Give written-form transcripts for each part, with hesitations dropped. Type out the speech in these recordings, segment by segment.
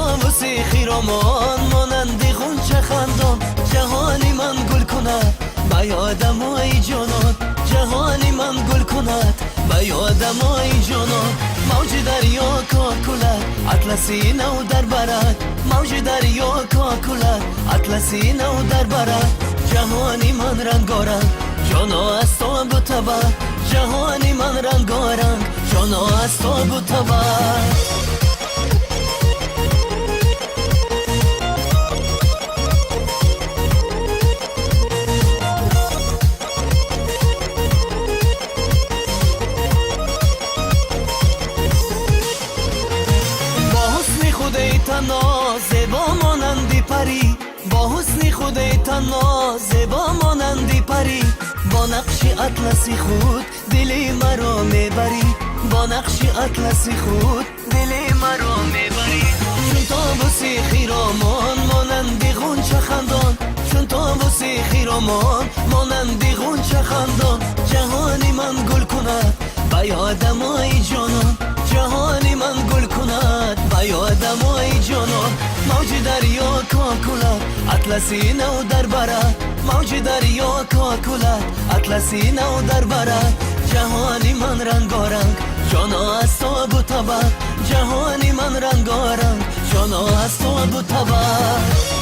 طاووسی خیرامان مانندی غنچه خندان جهانی من گل کند به یادمای جانان جهانی من گل کند به یادمای جانان موج دریا کاکولد اطلسی نو در برد موج دریا کاکولد اطلسی نو در برد جهانی من رنگارنگ جانا از تو بتبر جهانی من رنگارنگ جانا از تو بتبر تنها زیبا مانندی پری با حسن خودت تنها زیبا مانندی پری با نقش اطلسی خود دل مرا میبری با نقش اطلسی خود دل مرا میبری چون طاووسی خیرامان مانندی غنچه خندان چون طاووسی خیرامان مانندی غنچه خندان جهانی من گل کند به یادمای جانان جهانی من گل کند به یادمای جانان موج دریا کاکولد اطلسی نو در برد موج دریا کاکولد اطلسی نو در برد جهانی من رنگارنگ جانا از تو بتبر جهانی من رنگارنگ جانا از تو بتبر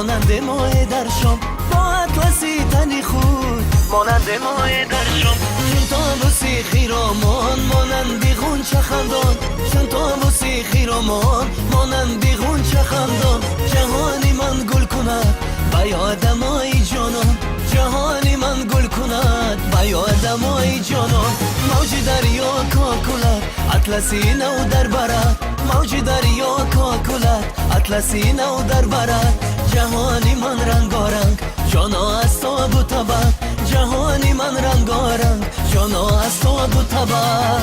مانند ماه در شام با اطلسی تنی خود مانند ماه در شام چون طاووسی خیرامان مانندی غنچه خندان چون طاووسی خیرامان مانندی غنچه خندان جهانی من گل کند به یادمای جانان جهانی من گل کند به یادمای جانان موج دریا کاکولد اطلسی نو در برد موج دریا کاکولد اطلسی نو در برد جهانی من رنگارنگ جانا از تو بتبر جهانی من رنگارنگ جانا از تو بتبر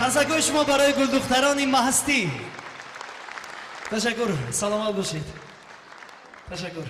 تشکر شما برای گل دختران محستی. تشکر. سلامت باشید. تشکر.